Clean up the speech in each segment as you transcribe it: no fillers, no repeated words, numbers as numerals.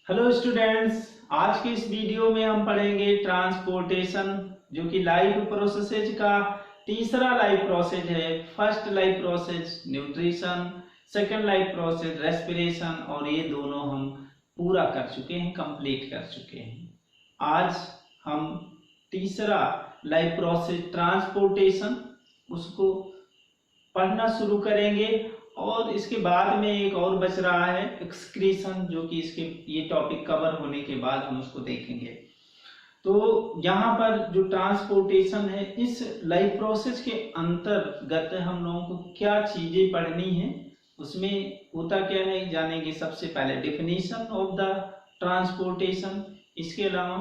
Hello students, आज के इस वीडियो में हम पढ़ेंगे ट्रांसपोर्टेशन, जो कि लाइफ प्रोसेसेज का तीसरा लाइफ प्रोसेस है। First life process nutrition, second life process respiration, और ये दोनों हम पूरा कर चुके हैं, कंप्लीट कर चुके हैं। आज हम तीसरा लाइफ प्रोसेस ट्रांसपोर्टेशन उसको पढ़ना शुरू करेंगे, और इसके बाद में एक और बच रहा है एक्सक्रीशन, जो कि इसके ये टॉपिक कवर होने के बाद हम उसको देखेंगे। तो यहाँ पर जो ट्रांसपोर्टेशन है, इस लाइफ प्रोसेस के अंतर्गत हम लोगों को क्या चीजें पढ़नी है, उसमें होता क्या है जानेंगे। सबसे पहले डेफिनेशन ऑफ द ट्रांसपोर्टेशन, इसके अलावा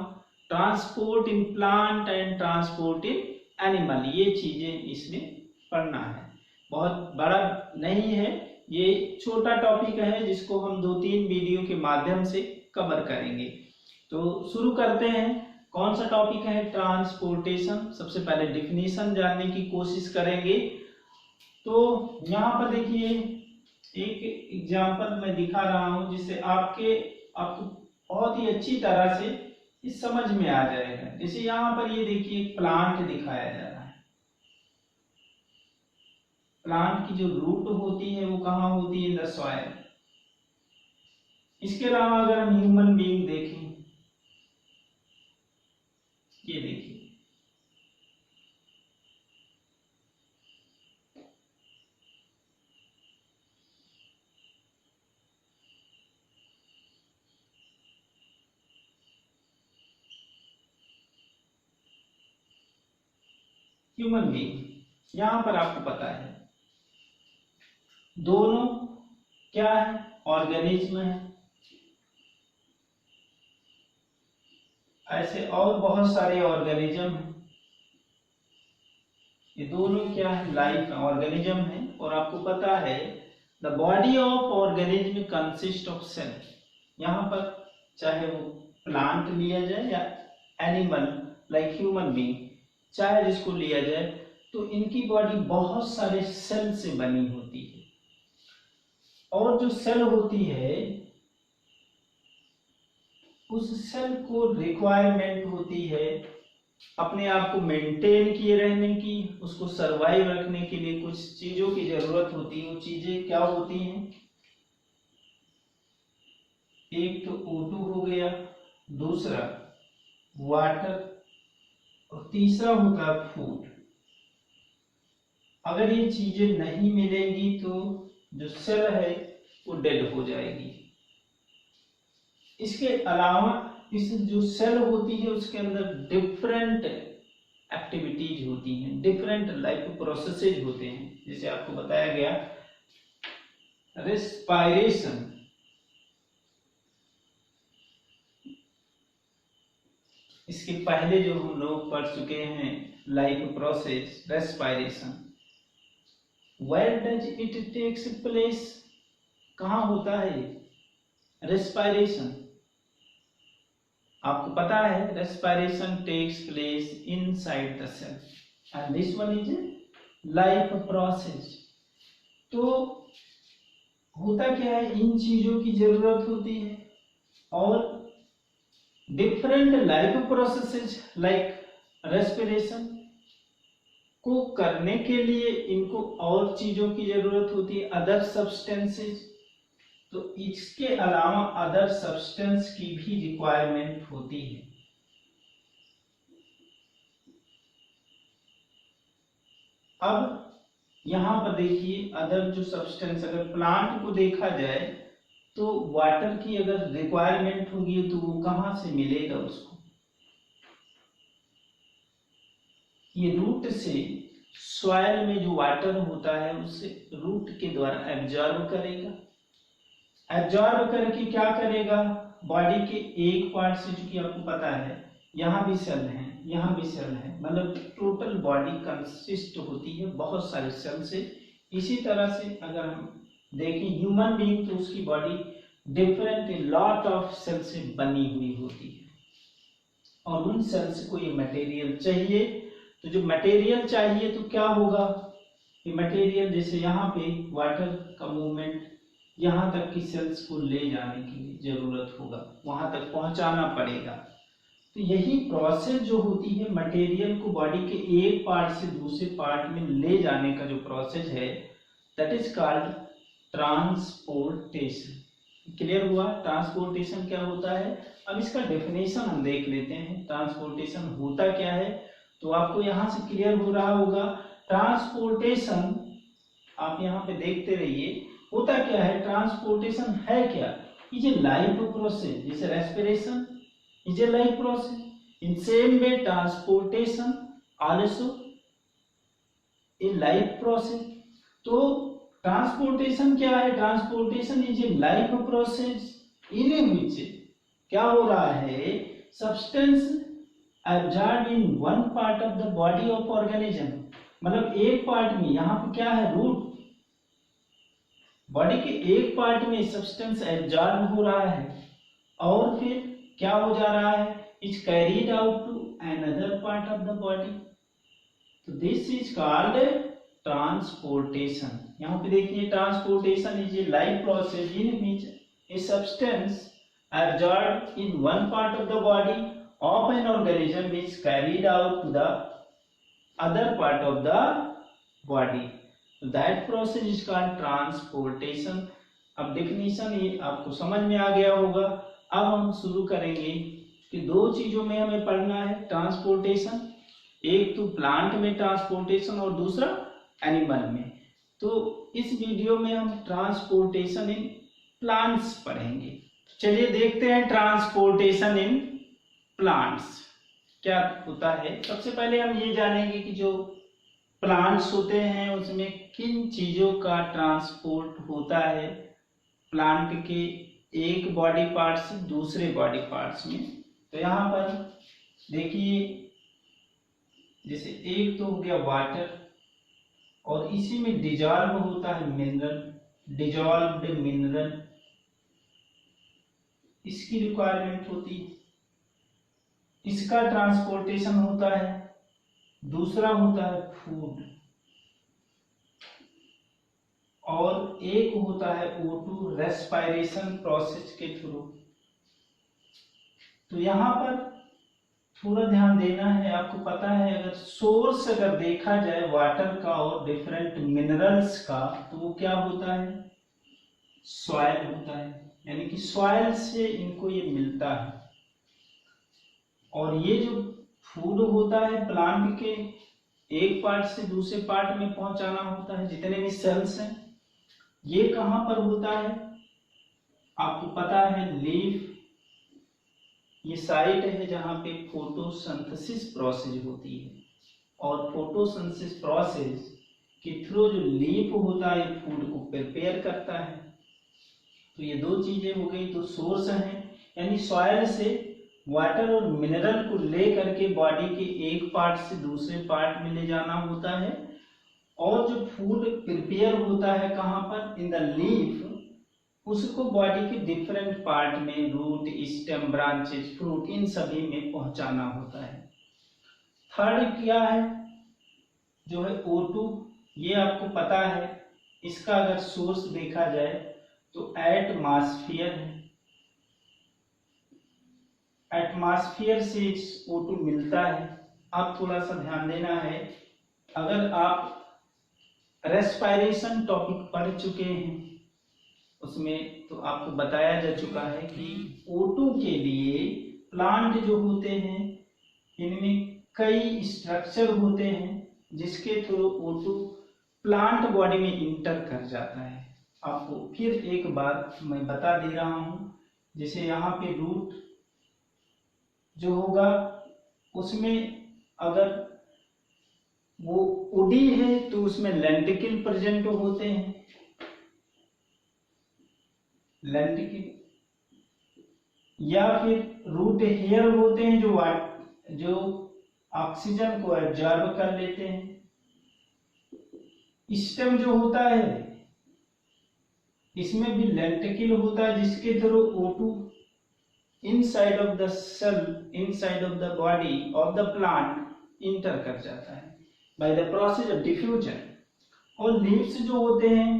transport in plant and transport in animal, ये चीजें इसमें पढ़ना है। बहुत बड़ा नहीं है, ये छोटा टॉपिक है जिसको हम 2-3 वीडियो के माध्यम से कवर करेंगे। तो शुरू करते हैं। कौन सा टॉपिक है? ट्रांसपोर्टेशन। सबसे पहले डिफिनीशन जानने की कोशिश करेंगे। तो यहाँ पर देखिए एक एग्जांपल मैं दिखा रहा हूं, जिससे आपको बहुत ही अच्छी तरह से इस समझ में आ जाएगा। जैसे यहाँ पर ये देखिए प्लांट दिखाया जा रहा है। प्लांट की जो रूट होती है वो कहाँ होती है? The soil. इसके अलावा अगर हम ह्यूमन बीइंग देखें, ये देखिए ह्यूमन बीइंग, यहां पर आपको पता है दोनों क्या है? ऑर्गेनिज्म है। ऐसे और बहुत सारे ऑर्गेनिज्म हैं। ये दोनों क्या है? लाइफ ऑर्गेनिज्म है। और आपको पता है the body of organism consist of cell. यहाँ पर चाहे वो प्लांट लिया जाए या एनिमल लाइक ह्यूमन बीइंग, चाहे जिसको लिया जाए, तो इनकी बॉडी बहुत सारे सेल से बनी होती है। और जो सेल होती है उस सेल को रिक्वायरमेंट होती है अपने आप को मेंटेन किए रहने की, उसको सरवाइव रखने के लिए कुछ चीजों की जरूरत होती है। वो चीजें क्या होती हैं? एक तो O2 हो गया, दूसरा वाटर, और तीसरा होता है फूड। अगर ये चीजें नहीं मिलेंगी तो जो सेल है वो डेड हो जाएगी। इसके अलावा इस जो सेल होती है उसके अंदर डिफरेंट एक्टिविटीज होती हैं, डिफरेंट लाइफ प्रोसेसेज होते हैं। जैसे आपको बताया गया रेस्पायरेशन, इसके पहले जो हम लोग पढ़ चुके हैं life process respiration. Where does it takes place? कहाँ होता है रेस्पायरेशन? आपको पता है respiration takes place inside the cell and this one is life process. तो होता क्या है, इन चीजों की जरूरत होती है, और different life processes like respiration को करने के लिए इनको और चीजों की जरूरत होती है, अदर सब्सटेंसेस। तो इसके अलावा अदर सब्सटेंस की भी रिक्वायरमेंट होती है। अब यहां पर देखिए अदर जो सब्सटेंस, अगर प्लांट को देखा जाए तो वाटर की अगर रिक्वायरमेंट होगी तो वो कहां से मिलेगा उसको? ये रूट से, सॉइल में जो वाटर होता है उससे रूट के द्वारा एब्जॉर्ब करेगा। एब्जॉर्ब करके क्या करेगा? बॉडी के एक पार्ट से, चूंकि आपको पता है यहाँ भी सेल है, यहाँ भी सेल है, मतलब टोटल बॉडी कंसिस्ट होती है बहुत सारे सेल से। इसी तरह से अगर हम देखें ह्यूमन बीइंग, तो उसकी body different lot of cell से बनी हुई होती है, और उन सेल्स को ये मटेरियल चाहिए। तो जो मटेरियल चाहिए तो क्या होगा? ये मटेरियल, जैसे यहाँ पे वाटर का मूवमेंट यहाँ तक की सेल्स को ले जाने की जरूरत होगा, वहां तक पहुंचाना पड़ेगा। तो यही प्रोसेस जो होती है मटेरियल को बॉडी के एक पार्ट से दूसरे पार्ट में ले जाने का जो प्रोसेस है, that is called transportation. Clear हुआ ट्रांसपोर्टेशन क्या होता है? अब इसका डेफिनेशन हम देख लेते हैं, ट्रांसपोर्टेशन होता क्या है। तो आपको यहाँ से क्लियर हो रहा होगा ट्रांसपोर्टेशन, आप यहाँ पे देखते रहिए होता क्या है। ट्रांसपोर्टेशन है क्या? इज ए लाइफ प्रोसेस, जैसे respiration is a life process, in same way transportation also a life process. तो ट्रांसपोर्टेशन क्या है? Transportation is a life process in which क्या हो रहा है, substance absorb in one part of the body of organism. मतलब एक part में, यहाँ पे क्या है, रूट, बॉडी के एक पार्ट में सब्सटेंस एब्जॉर्ब हो रहा है और फिर क्या हो जा रहा है, is carried out to another part of the body. तो दिस इज कॉल्ड ट्रांसपोर्टेशन। यहाँ पे देखिए transportation is a life process in which a substance absorb in one part of the body of an organism is carried out to the other part of the body. So that process is called transportation. अब definition ये आपको समझ में आ गया होगा। अब हम शुरू करेंगे कि दो चीजों में हमें पढ़ना है ट्रांसपोर्टेशन, एक तो प्लांट में ट्रांसपोर्टेशन और दूसरा एनिमल में। तो इस वीडियो में हम ट्रांसपोर्टेशन इन प्लांट्स पढ़ेंगे। चलिए देखते हैं ट्रांसपोर्टेशन इन प्लांट्स क्या होता है। सबसे पहले हम ये जानेंगे कि जो प्लांट्स होते हैं उसमें किन चीजों का ट्रांसपोर्ट होता है प्लांट के एक बॉडी पार्ट से दूसरे बॉडी पार्ट्स में। तो यहाँ पर देखिए, जैसे एक तो हो गया वाटर, और इसी में डिजॉल्व होता है मिनरल, डिजॉल्व्ड मिनरल, इसकी रिक्वायरमेंट होती है, इसका ट्रांसपोर्टेशन होता है। दूसरा होता है फूड, और एक होता है O2 रेस्पिरेशन प्रोसेस के थ्रू। तो यहाँ पर थोड़ा ध्यान देना है, आपको पता है अगर सोर्स अगर देखा जाए वाटर का और डिफरेंट मिनरल्स का, तो वो क्या होता है, सॉइल होता है, यानी कि सॉइल से इनको ये मिलता है। और ये जो फूड होता है प्लांट के एक पार्ट से दूसरे पार्ट में पहुंचाना होता है, जितने भी सेल्स हैं, ये कहां पर होता है, आपको पता है लीफ, ये साइट है जहां पे फोटोसिंथेसिस प्रोसेस होती है, और फोटोसिंथेसिस प्रोसेस के थ्रू जो लीफ होता है फूड को प्रिपेयर करता है। तो ये दो चीजें हो गई, तो सोर्स हैं, यानी सॉइल से वाटर और मिनरल को ले करके बॉडी के एक पार्ट से दूसरे पार्ट में ले जाना होता है, और जो फूड प्रिपेयर होता है कहाँ पर, इन द लीफ, उसको बॉडी के डिफरेंट पार्ट में, रूट, स्टेम, ब्रांचेस, फ्रूट, इन सभी में पहुंचाना होता है। थर्ड क्या है, जो है O2, ये आपको पता है, इसका अगर सोर्स देखा जाए तो एटमॉस्फेयर है, एटमॉस्फेयर से O2 मिलता है। अब थोड़ा सा ध्यान देना है, अगर आप रेस्पिरेशन टॉपिक पढ़ चुके हैं उसमें तो आपको बताया जा चुका है कि O2 के लिए प्लांट जो होते हैं इनमें कई स्ट्रक्चर होते हैं जिसके थ्रू O2 प्लांट बॉडी में इंटर कर जाता है। आपको फिर एक बार मैं बता दे रहा हूं, जैसे यहाँ पे रूट जो होगा उसमें अगर वो उडी है तो उसमें लेंटिकल प्रेजेंट होते हैं, लेंटिकल, या फिर रूट हेयर होते हैं जो ऑक्सीजन को एब्जॉर्ब कर लेते हैं। स्टेम जो होता है इसमें भी लेंटिकल होता है जिसके through O2 inside of the cell, inside of the body of the plant enter कर जाता है by the process of diffusion। और लीव्स जो होते हैं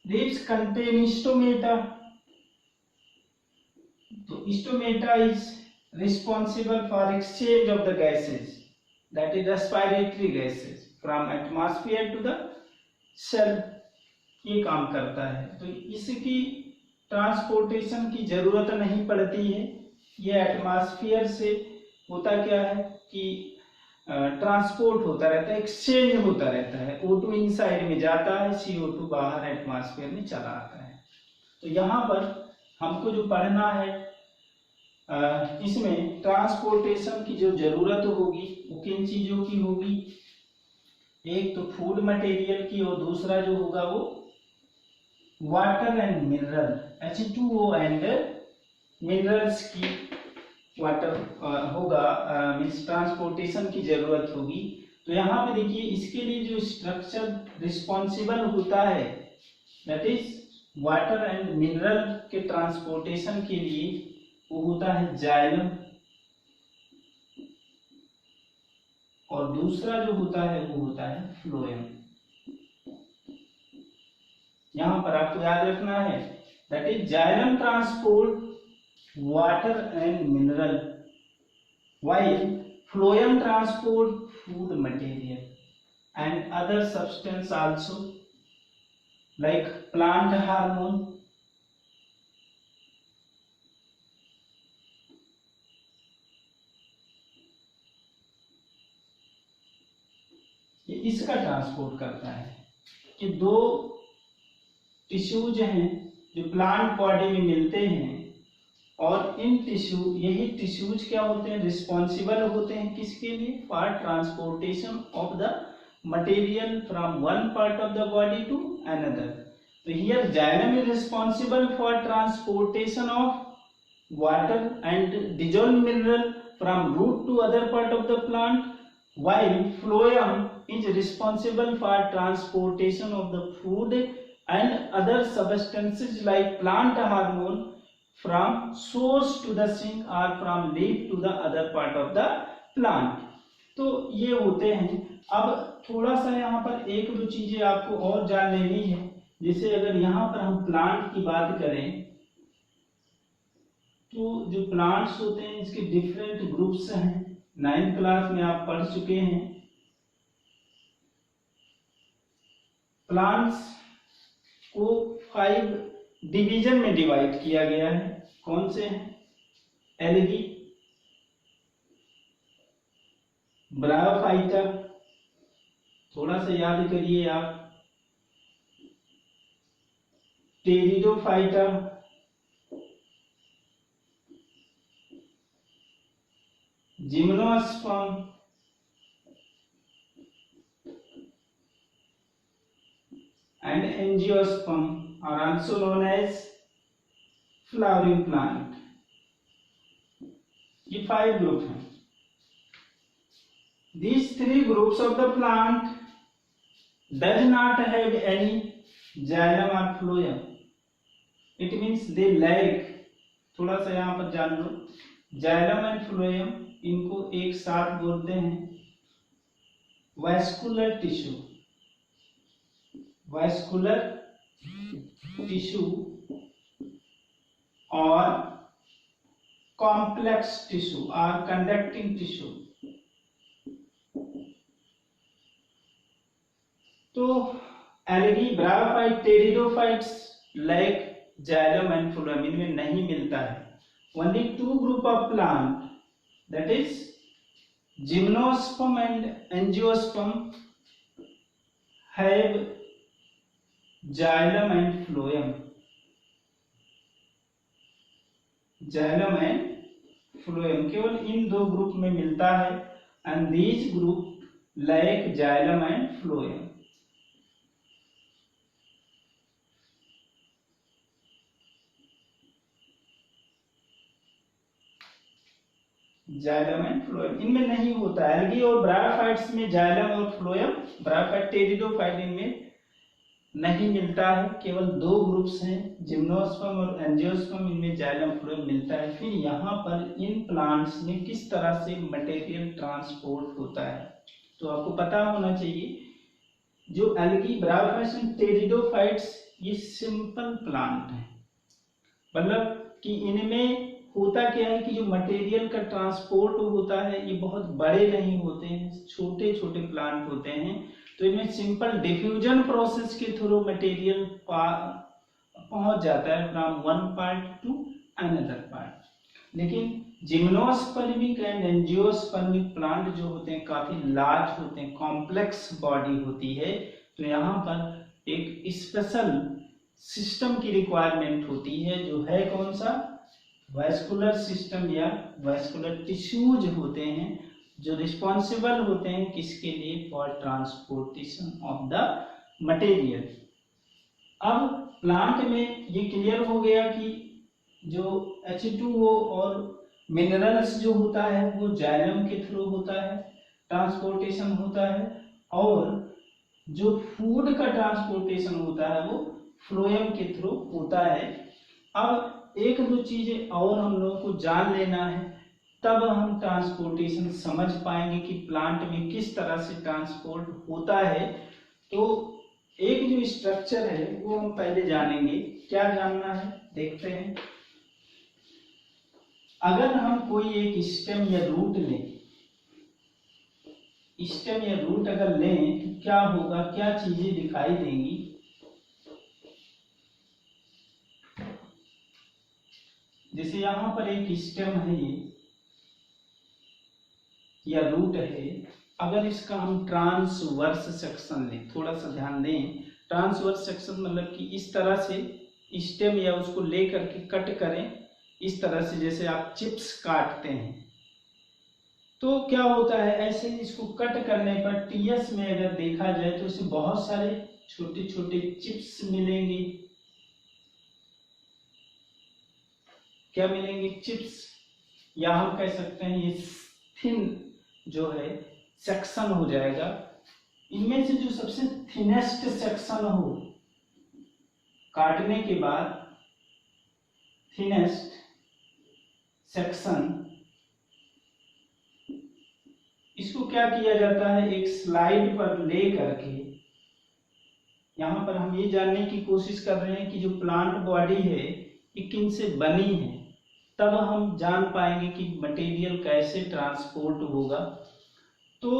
लीव्स कंटेन स्टोमेटा। तो stomata is responsible for exchange of the gases, that is respiratory gases from atmosphere to the cell, ये काम करता है। तो इसकी ट्रांसपोर्टेशन की जरूरत नहीं पड़ती है, ये एटमॉस्फेयर से होता क्या है कि ट्रांसपोर्ट होता रहता है, एक्सचेंज होता रहता है। O2 इनसाइड में जाता है, CO2 बाहर एटमॉस्फेयर में चला आता है। तो यहाँ पर हमको जो पढ़ना है, इसमें ट्रांसपोर्टेशन की जो जरूरत होगी वो किन चीजों की होगी, एक तो फूड मटेरियल की और दूसरा जो होगा वो water and mineral, H2O and minerals की वाटर होगा, मीन्स ट्रांसपोर्टेशन की जरूरत होगी। तो यहाँ पे देखिए इसके लिए जो स्ट्रक्चर रिस्पॉन्सिबल होता है that is water and mineral के ट्रांसपोर्टेशन के लिए वो होता है जाइलम, और दूसरा जो होता है वो होता है फ्लोएम। यहां पर आपको याद रखना है that is xylem transport water and mineral while phloem transport food material and other substance also like plant hormone, ये इसका ट्रांसपोर्ट करता है। कि दो टिश्यूज हैं जो प्लांट बॉडी में मिलते हैं, और इन यही टिश्यूज क्या होते हैं, रिस्पॉन्सिबल होते हैं किसके लिए, for transportation of the material from one part of the body to another. तो here xylem is responsible for transportation of water and dissolved mineral from root to other part of the plant, while phloem is responsible for transportation of the food and other substances like plant hormone from source to the sink or from leaf to the other part of the plant। तो ये होते हैं। अब थोड़ा सा यहाँ पर एक दो चीजें आपको और जान लेनी है। जैसे अगर यहाँ पर हम प्लांट की बात करें तो जो प्लांट्स होते हैं इसके डिफरेंट ग्रुप्स हैं, 9th क्लास में आप पढ़ चुके हैं। प्लांट्स को 5 डिवीजन में डिवाइड किया गया है। कौन से हैं, एल्गी, ब्रायोफाइटा, थोड़ा सा याद करिए आप, pteridophyta, gymnosperm, and angiosperm are also known as flowering plant। ये 5 ग्रुप हैं। These 3 groups of the plant does not have any xylem or phloem, it means they lack। थोड़ा सा यहाँ पर जान लो, जाइलम एंड फ्लोएम इनको एक साथ बोलते हैं वैस्कुलर टिश्यू, वैस्कुलर टिश्यू और कॉम्प्लेक्स टिश्यू और कंडक्टिंग टिश्यू। तो algae, bryophyte, pteridophytes like xylem and phloem इनमें नहीं मिलता है। Only 2 group of plant, that is gymnosperm and angiosperm, have xylem and phloem। xylem and phloem केवल इन 2 group में मिलता है, and these group lack xylem and phloem। Xylem and phloem इनमें नहीं होता है। एल्गी और ब्रायोफाइट्स में जाइलम और फ्लोएम, ब्रायोफाइट, टेरिडोफाइट इनमें नहीं मिलता है। केवल 2 ग्रुप्स हैं, जिम्नोस्पर्म और एंजियोस्पर्म, इनमें जाइलम फ्लोएम मिलता है। फिर यहाँ पर इन प्लांट्स में किस तरह से मटेरियल ट्रांसपोर्ट होता है तो आपको पता होना चाहिए। जो एल्गी, ब्रायोफाइट्स एंड टेरिडोफाइट्स ये सिंपल प्लांट है, मतलब कि इनमें होता क्या है कि जो मटेरियल का ट्रांसपोर्ट होता है ये बहुत बड़े नहीं होते हैं, छोटे छोटे प्लांट होते हैं। तो इनमें सिंपल डिफ्यूजन प्रोसेस के थ्रू मटेरियल पहुंच जाता है from one part two another part. लेकिन जिम्नोस्पर्मिक एंड एंजियोस्पर्मिक प्लांट जो होते हैं काफी लार्ज होते हैं, कॉम्प्लेक्स बॉडी होती है। तो यहाँ पर एक स्पेशल सिस्टम की रिक्वायरमेंट होती है, जो है कौन सा, वैस्कुलर सिस्टम या वैस्कुलर टिश्यूज होते हैं, जो रिस्पॉन्सिबल होते हैं किसके लिए, for transportation of the material. अब प्लांट में ये क्लियर हो गया कि जो H2O और मिनरल्स जो होता है वो जाइलम के थ्रू होता है, ट्रांसपोर्टेशन होता है, और जो फूड का ट्रांसपोर्टेशन होता है वो फ्लोएम के थ्रू होता है। अब एक दो चीजें और हम लोगों को जान लेना है, तब हम ट्रांसपोर्टेशन समझ पाएंगे कि प्लांट में किस तरह से ट्रांसपोर्ट होता है। तो एक जो स्ट्रक्चर है वो हम पहले जानेंगे। क्या जानना है देखते हैं। अगर हम कोई एक स्टेम या रूट लें, स्टेम या रूट अगर लें तो क्या होगा, क्या चीजें दिखाई देंगी। जैसे यहां पर एक स्टेम है ये या रूट है, अगर इसका हम ट्रांसवर्स सेक्शन लें, थोड़ा सा ध्यान दें, ट्रांसवर्स सेक्शन मतलब कि इस तरह से स्टेम या उसको लेकर के कट करें, इस तरह से जैसे आप चिप्स काटते हैं, तो क्या होता है ऐसे इसको कट करने पर टीएस में अगर देखा जाए तो इसमें बहुत सारे छोटे छोटे चिप्स मिलेंगे। क्या मिलेंगे, चिप्स, या हम कह सकते हैं ये थिन जो है सेक्शन हो जाएगा। इनमें से जो सबसे थिनेस्ट सेक्शन हो काटने के बाद, थिनेस्ट सेक्शन, इसको क्या किया जाता है, एक स्लाइड पर ले करके, यहां पर हम ये जानने की कोशिश कर रहे हैं कि जो प्लांट बॉडी है ये किन से बनी है, तब हम जान पाएंगे कि मटेरियल कैसे ट्रांसपोर्ट होगा। तो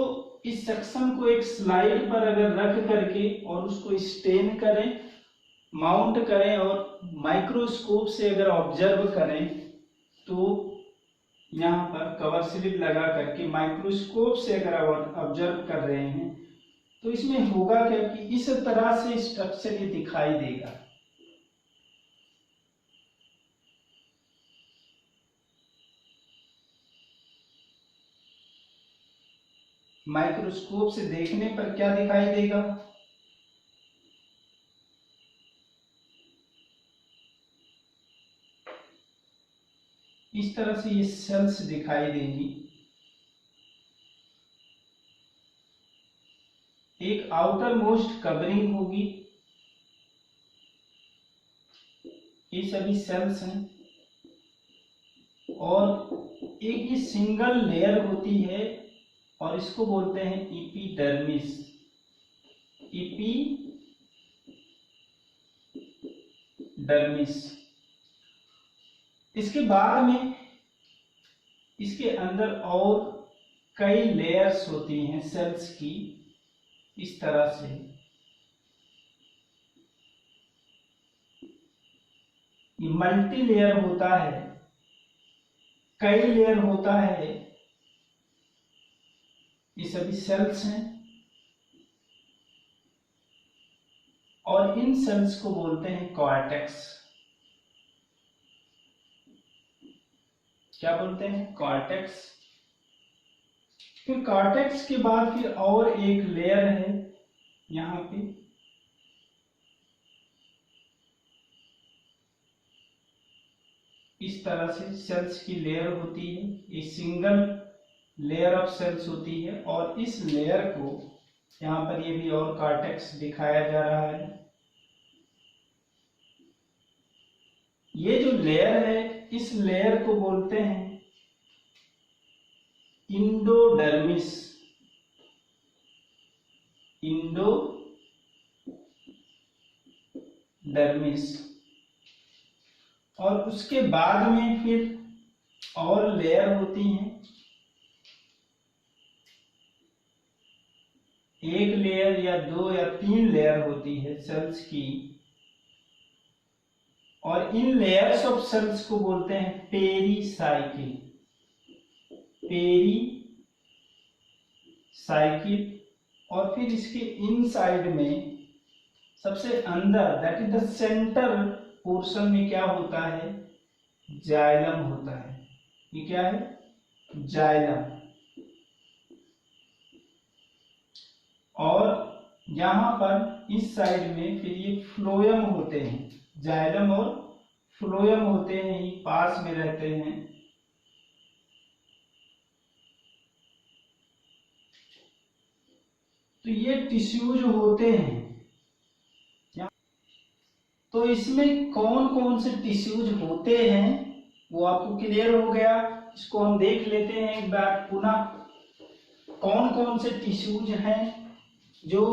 इस सेक्शन को एक स्लाइड पर अगर रख करके और उसको स्टेन करें, माउंट करें और माइक्रोस्कोप से अगर ऑब्जर्व करें, तो यहाँ पर कवर स्लिप लगा करके माइक्रोस्कोप से अगर ऑब्जर्व कर रहे हैं तो इसमें होगा क्या कि इस तरह से स्ट्रक्चर ये दिखाई देगा। माइक्रोस्कोप से देखने पर क्या दिखाई देगा, इस तरह से ये सेल्स दिखाई देंगी। एक आउटर मोस्ट कवरिंग होगी, ये सभी सेल्स हैं, और एक ये सिंगल लेयर होती है और इसको बोलते हैं एपिडर्मिस। एपिडर्मिस। इसके बाद में इसके अंदर और कई लेयर्स होती हैं सेल्स की, इस तरह से ये मल्टी लेयर होता है, कई लेयर होता है, ये सभी सेल्स हैं, और इन सेल्स को बोलते हैं कॉर्टेक्स। क्या बोलते हैं, कॉर्टेक्स। फिर कॉर्टेक्स के बाद फिर और एक लेयर है यहाँ पे, इस तरह से सेल्स की लेयर होती है, ये सिंगल लेयर ऑफ सेल्स होती है, और इस लेयर को यहाँ पर ये भी और कॉर्टेक्स दिखाया जा रहा है। ये जो लेयर है इस लेयर को बोलते हैं इंडोडर्मिस। डर्मिस, और उसके बाद में फिर और लेयर होती हैं, एक लेयर या दो या तीन लेयर होती है सेल्स की, और इन लेयर्स ऑफ सेल्स को बोलते हैं पेरीसाइकिल। पेरीसाइकिल। और फिर इसके इनसाइड में सबसे अंदर, that is the centre portion में क्या होता है, जाइलम होता है। ये क्या है, जाइलम। और यहां पर इस साइड में फिर ये फ्लोएम होते हैं, जाइलम और फ्लोएम होते हैं, ये पास में रहते हैं। तो ये टिश्यूज होते हैं। तो इसमें कौन कौन से टिश्यूज होते हैं वो आपको क्लियर हो गया। इसको हम देख लेते हैं एक बार पुनः। कौन कौन से टिश्यूज हैं जो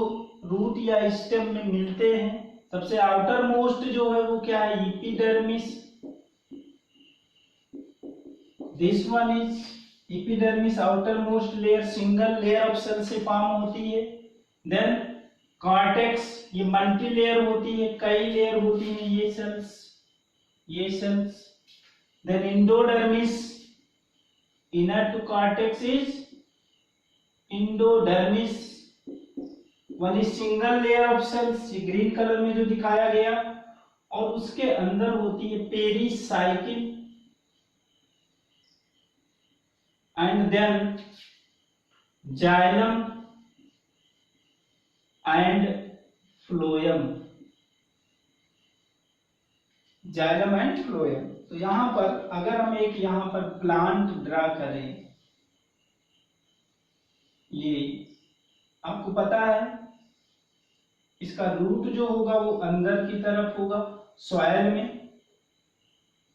रूट या स्टेम में मिलते हैं। सबसे आउटर मोस्ट जो है वो क्या है, epidermis. This one is epidermis, outermost layer, single layer of cell से फॉर्म होती है। देन कॉर्टेक्स, ये मल्टी लेयर होती है, कई लेयर होती है ये cells. Then endodermis, inner to cortex is endodermis, one is single layer of cells, ये ग्रीन कलर में जो दिखाया गया। और उसके अंदर होती है pericycle, and then xylem and phloem, xylem and phloem. तो यहां पर अगर हम एक यहां पर प्लांट ड्रा करें, ये आपको पता है इसका रूट जो होगा वो अंदर की तरफ होगा सॉइल में।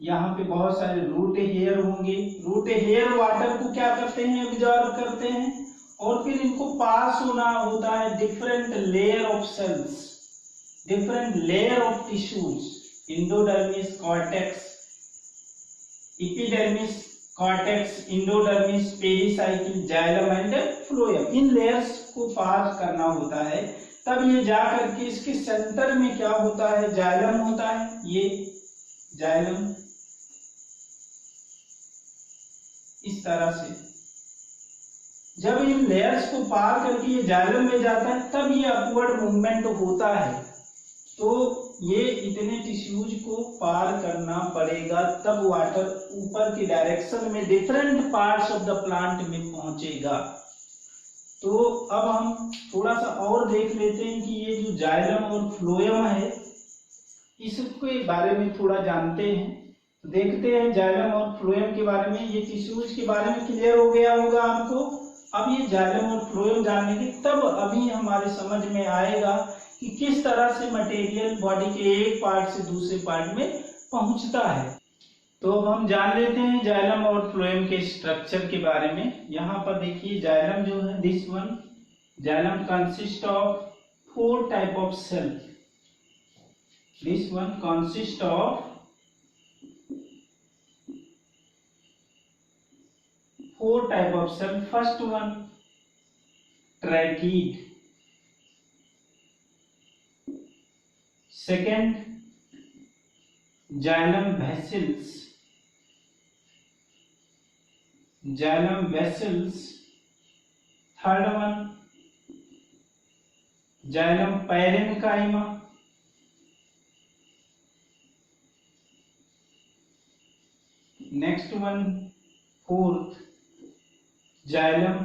यहाँ पे बहुत सारे रूट हेयर होंगे। रूट हेयर वाटर को क्या करते हैं, एब्जॉर्ब करते हैं, और फिर इनको पास होना होता है different layer of cells, different layer of tissues, endodermis, cortex, epidermis, cortex, endodermis, pericycle, xylem and phloem. इन लेयर्स को पास करना होता है, तब ये जा करके इसके सेंटर में क्या होता है, जाइलम होता है। ये जाइलम इस तरह से जब इन लेयर्स को पार करके ये जाइलम में जाता है तब ये अपवर्ड मूवमेंट होता है। तो ये इतने टिश्यूज को पार करना पड़ेगा, तब वाटर ऊपर की डायरेक्शन में different parts of the plant में पहुंचेगा। तो अब हम थोड़ा सा और देख लेते हैं कि ये जो जाइलम और फ्लोएम है इसके बारे में थोड़ा जानते हैं। देखते हैं जाइलम और फ्लोएम के बारे में। ये टिश्यूज के बारे में क्लियर हो गया होगा आपको। अब ये जाइलम और फ्लोएम जानने के तब अभी हमारे समझ में आएगा कि किस तरह से मटेरियल बॉडी के एक पार्ट से दूसरे पार्ट में पहुंचता है। तो अब हम जान लेते हैं जाइलम और फ्लोएम के स्ट्रक्चर के बारे में। यहाँ पर देखिए जाइलम जो है, this one, xylem consist of 4 type of cell. This one consist of 4 type of cell. First one, tracheids. Second, xylem vessels. Xylem vessels. Third one, xylem parenchyma. Next one, fourth, xylem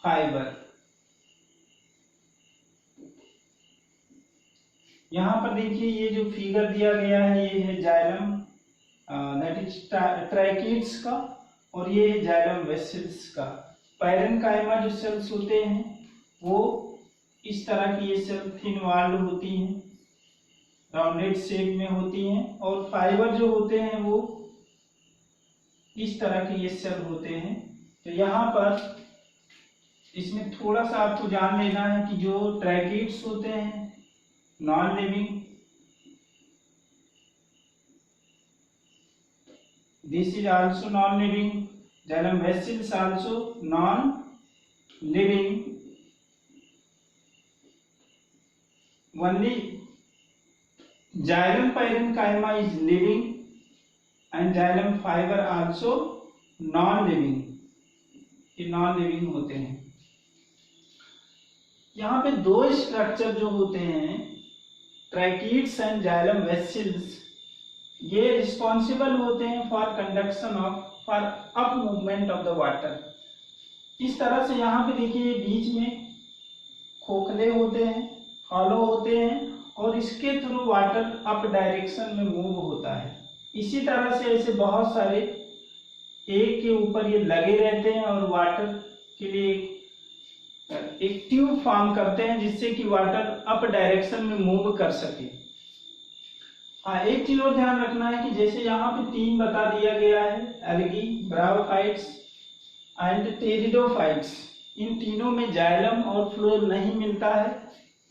fibre. यहां पर देखिए ये जो figure दिया गया है ये है जाइलम दैट इज ट्रैकीड्स का, और ये है जाइलम वेसल्स का। पैरेन्काइमा जो सेल्स होते हैं वो इस तरह की ये सेल थिन वॉल्ड होती हैं, राउंडेड शेप में होती हैं, और फाइबर जो होते हैं वो इस तरह के ये सेल होते हैं। तो यहाँ पर इसमें थोड़ा सा आपको जान लेना है कि जो ट्रैकीड्स होते हैं non living This is also non-living. Xylem vessels also non-living. Only xylem parenchyma is living and xylem fiber also non-living. ये non-living होते हैं. यहाँ पे दो स्ट्रक्चर जो होते हैं ट्रैकीड्स एंड जाइलम वेसिल्स, ये रिस्पॉन्सिबल होते हैं for conduction of for up movement of the water. इस तरह से यहाँ पे देखिए बीच में खोखले होते हैं, हॉलो होते हैं और इसके थ्रू वाटर अप डायरेक्शन में मूव होता है. इसी तरह से ऐसे बहुत सारे एक के ऊपर ये लगे रहते हैं और वाटर के लिए एक ट्यूब फॉर्म करते हैं जिससे कि वाटर अप डायरेक्शन में मूव कर सके. हाँ, एक चीज और ध्यान रखना है कि जैसे यहाँ पे तीन बता दिया गया है, एल्गी, ब्रायोफाइट्स एंड टेरिडोफाइट्स. इन तीनों में जाइलम और फ्लोएम नहीं मिलता है,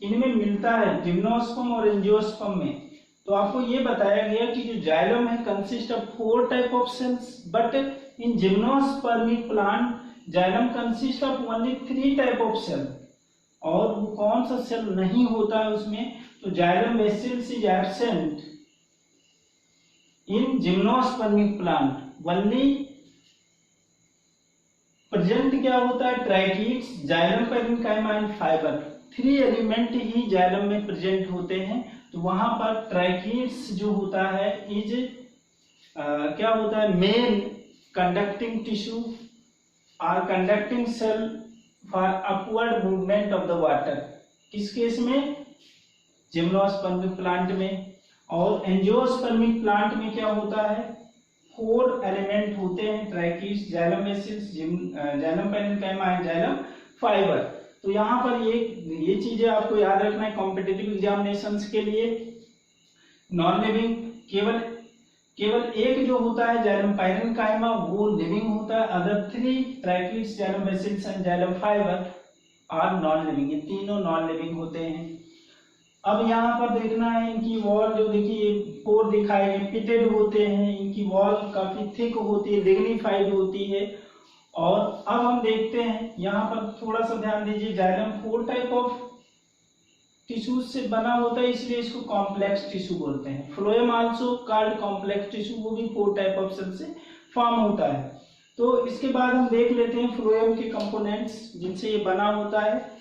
इनमें मिलता है जिम्नोस्पर्म और एंजियोस्पर्म में. तो आपको ये बताया गया कि जो जाइलम है consist of 4 type of cells, but in gymnospermic plant xylem consist of only 3 type of cell. और वो कौन सा सेल नहीं होता है उसमें, तो xylem vessels is absent in gymnospermic plant. Only present क्या होता है, tracheids, xylem parenchyma and fibre. 3 element ही जाइलम में प्रेजेंट होते हैं. तो वहां पर ट्रैकीड्स जो होता है इज क्या होता है, मेन कंडक्टिंग टिश्यू और conducting cell for upward movement of the water. किस केस में, जिम्नोस्पर्मिक प्लांट में. और एंजियोस्पर्मिक प्लांट में क्या होता है, 4 एलिमेंट होते हैं, tracheids, xylem vessels, xylem parenchyma and xylem fibre. तो यहाँ पर ये चीजें आपको याद रखना है कॉम्पिटिटिव एग्जामिनेशंस के लिए. नॉन लिविंग केवल एक जो होता है जाइलम पैरेन्काइमा वो लिविंग होता है. Other 3 tracheids, xylem vessels and xylem fibre are non living. ये तीनों नॉन लिविंग होते हैं. अब यहाँ पर देखना है इनकी वॉल, जो देखिए पोर दिखाए गए पिटेड होते हैं, इनकी वॉल काफी थिक होती है, लिग्निफाइड होती है. और अब हम देखते हैं यहाँ पर थोड़ा सा ध्यान दीजिए, जाइलम 4 टाइप ऑफ टिश्यू से बना होता है, इसलिए इसको कॉम्प्लेक्स टिश्यू बोलते हैं. Phloem also called complex tissue, वो भी 4 टाइप ऑफ सेल से फॉर्म होता है. तो इसके बाद हम देख लेते हैं फ्लोएम के कंपोनेंट्स जिनसे ये बना होता है.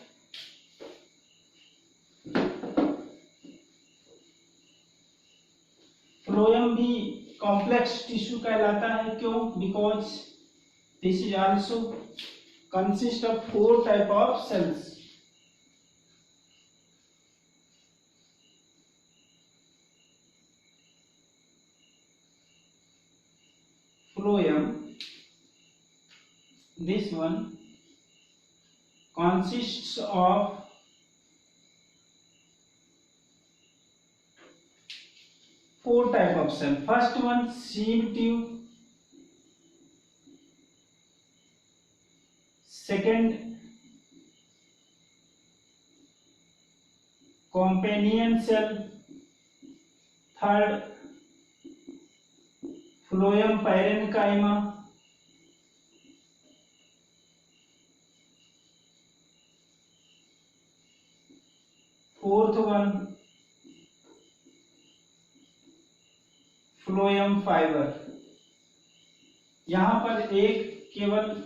फ्लोएम भी कॉम्प्लेक्स टिश्यू कहलाता है. क्यों? Because this is also consist of 4 type of cells. Phloem, this one consists of 4 type of cell. First one, sieve tube. Second, companion cell. Third, phloem parenchyma. Fourth one, phloem fibre. यहां पर एक केवल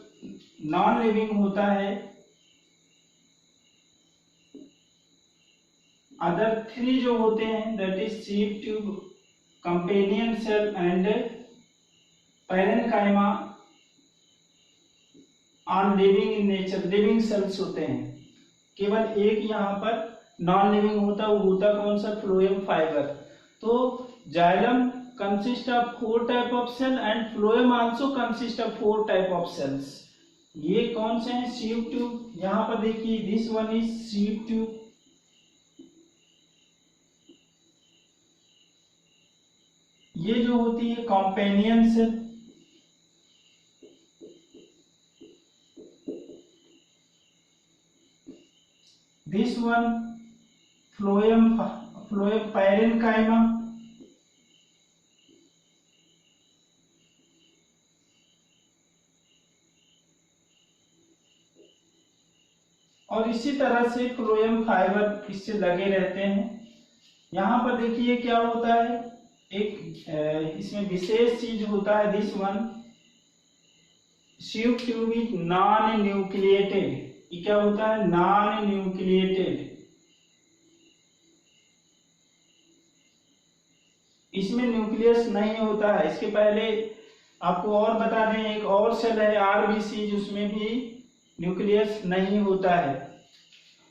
non living होता है, other 3 जो होते हैं that is sieve tube, companion cell and parenchyma are living in nature, living cells होते हैं. केवल एक यहाँ पर नॉन लिविंग होता है, वो होता कौन सा, फ्लोएम फाइबर. तो xylem consist of 4 type of cell and phloem also consist of 4 type of cells. ये कौन से हैं, सीव ट्यूब. यहाँ पर देखिए this one is sieve tube. ये जो होती है companion cell. This one, phloem parenchyma. और इसी तरह से फ्लोएम फाइबर इससे लगे रहते हैं। यहाँ पर देखिए क्या होता है, एक इसमें विशेष चीज होता है, this one tube tube is non nucleated. ये क्या होता है, नॉन न्यूक्लिएटेड। इसमें न्यूक्लियस नहीं होता है। इसके पहले आपको और बता दें, एक और सेल है आरबीसी, जिसमें भी न्यूक्लियस नहीं होता है।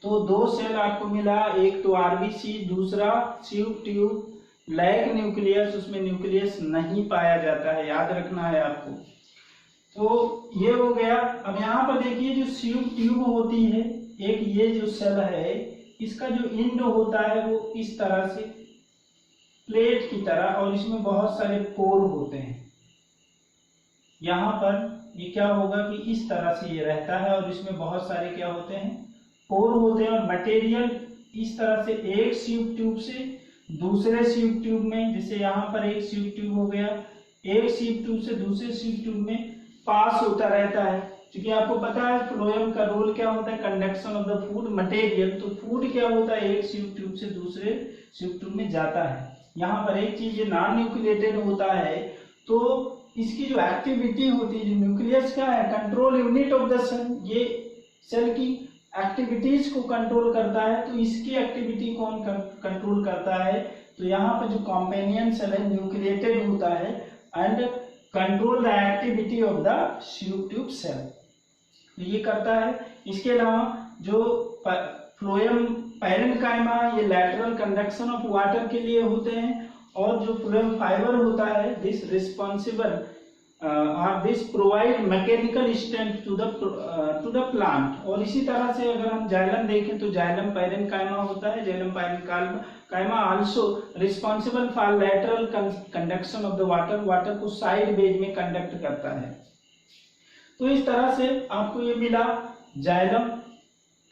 तो दो सेल आपको मिला, एक तो आरबीसी, दूसरा ट्यूब ट्यूब लैक न्यूक्लियस, उसमें न्यूक्लियस नहीं पाया जाता है, याद रखना है आपको। तो ये हो गया। अब यहाँ पर देखिए जो ट्यूब ट्यूब होती है, एक ये जो सेल है, इसका जो एंड होता है वो इस तरह से प्लेट की तरह, और इसमें बहुत सारे पोर होते हैं। यहाँ पर ये क्या होगा कि इस तरह से ये रहता है, और इसमें बहुत सारे क्या होते हैं, पोर होते हैं। और मटेरियल इस तरह से एक ट्यूब ट्यूब से दूसरे ट्यूब ट्यूब में, जैसे यहाँ पर एक ट्यूब ट्यूब हो गया, एक ट्यूब ट्यूब से दूसरे ट्यूब ट्यूब में पास होता रहता है। क्योंकि आपको पता है फ्लोएम का रोल क्या होता है, conduction of the food material. तो फूड क्या होता है, एक ट्यूब ट्यूब से दूसरे ट्यूब ट्यूब में जाता है। यहाँ पर एक चीज नॉन न्यूक्लिएटेड होता है, तो इसकी जो एक्टिविटी होती है, जो न्यूक्लियस क्या है, control unit of the cell, ये सेल की एक्टिविटीज को कंट्रोल करता है। तो इसकी एक्टिविटी कौन कंट्रोल करता है, तो यहाँ पर जो कॉम्पेनियन सेल है न्यूक्लिएटेड होता है and control the activity of the tube tube cell, तो ये करता है। इसके अलावा जो फ्लोएम पैरेन्काइमा, ये लैटरल कंडक्शन ऑफ वाटर के लिए होते हैं, और जो फ्लोएम फाइबर होता है, दिस रिस्पॉन्सिबल और this provide mechanical strength to the plant. और इसी तरह से अगर हम जाइलम देखें तो जाइलम पैरेन्काइमा होता है, xylem parenchyma also responsible for lateral conduction of the water, water को साइड वेज में कंडक्ट करता है। तो इस तरह से आपको ये मिला, xylem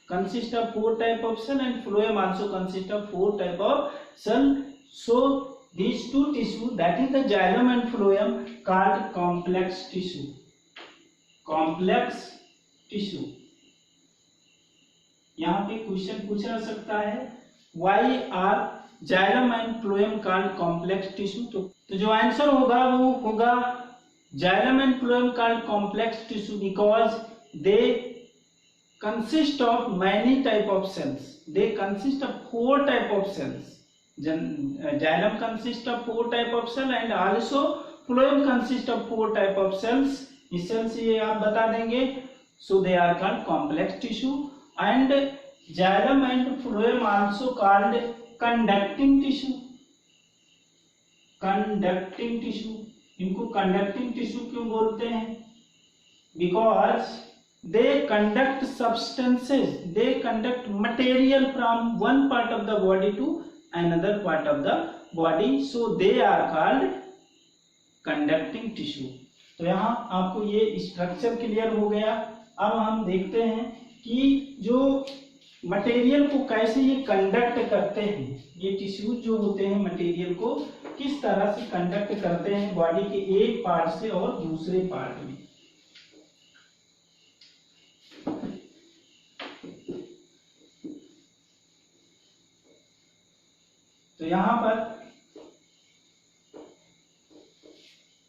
consist of 4 type of cell and phloem also consist of 4 type of cell. So these two tissue, that is the xylem and phloem, called complex tissue. Complex tissue. यहाँ पे क्वेश्चन पूछा सकता है, why are xylem and phloem called complex tissue? तो जो answer होगा वो होगा xylem and phloem called complex tissue because they consist of many type of cells. They consist of 4 type of cells. Xylem consists of 4 type of cell and also phloem consists of 4 type of cells. इस cell से ये आप बता देंगे. So they are called complex tissue and xylem and phloem also called conducting tissue. Conducting tissue. इनको conducting tissue क्यों बोलते हैं? Because they conduct substances, they conduct material from one part of the body to another part of the body, so they are called conducting tissue. तो यहाँ आपको ये structure clear हो गया। अब हम देखते हैं कि जो मटेरियल को कैसे ये कंडक्ट करते हैं, ये टिश्यूज जो होते हैं मटेरियल को किस तरह से कंडक्ट करते हैं बॉडी के एक पार्ट से और दूसरे पार्ट में। तो यहां पर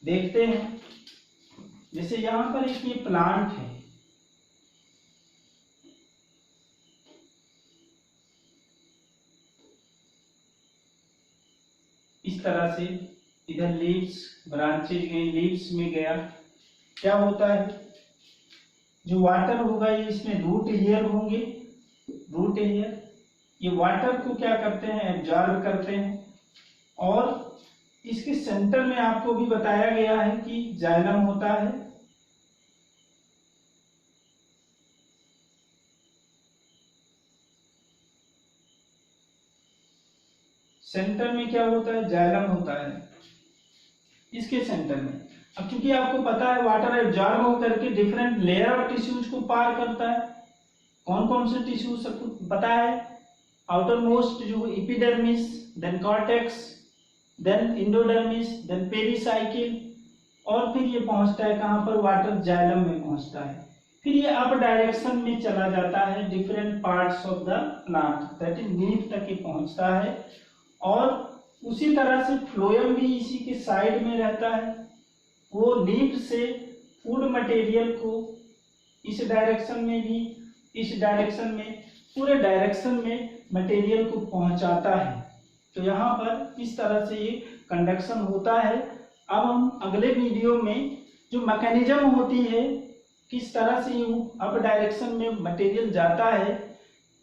देखते हैं, जैसे यहां पर एक ये प्लांट है, इस तरह से इधर लीव्स ब्रांचेज गई, लीव्स में गया, क्या होता है, जो वाटर होगा ये इसमें रूट हेयर होंगे, रूट हेयर ये वाटर को क्या करते हैं, एब्जॉर्ब करते हैं। और इसके सेंटर में आपको भी बताया गया है कि जाइलम होता है, सेंटर में क्या होता है, जाइलम होता है इसके सेंटर में। अब चूंकि आपको पता है वाटर एब्जॉर्ब होकर के डिफरेंट लेयर ऑफ टिश्यूज को पार करता है, कौन कौन से टिश्यूज सबको पता है, आउटर मोस्ट जो epidermis, then cortex, then endodermis, then pericycle, और फिर ये पहुंचता है कहां पर, वाटर जाइलम में पहुंचता है। फिर ये अप डायरेक्शन में चला जाता है different parts of the plant, that is leaf तक ये पहुंचता है। और उसी तरह से फ्लोएम भी इसी के साइड में रहता है, वो लीफ से फूड मटेरियल को इस डायरेक्शन में भी, इस डायरेक्शन में, पूरे डायरेक्शन में मटेरियल को पहुंचाता है। तो यहाँ पर इस तरह से ये कंडक्शन होता है। अब हम अगले वीडियो में जो मैकेनिज्म होती है, किस तरह से अप डायरेक्शन में मटेरियल जाता है,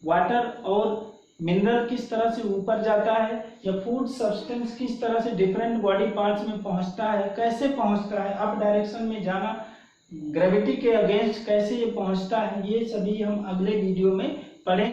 वाटर और मिनरल किस तरह से ऊपर जाता है, या फूड सब्सटेंस किस तरह से डिफरेंट बॉडी पार्ट्स में पहुंचता है, कैसे पहुंचता है, अप डायरेक्शन में जाना, ग्रेविटी के अगेंस्ट कैसे ये पहुंचता है, ये सभी हम अगले वीडियो में पढ़ेंगे।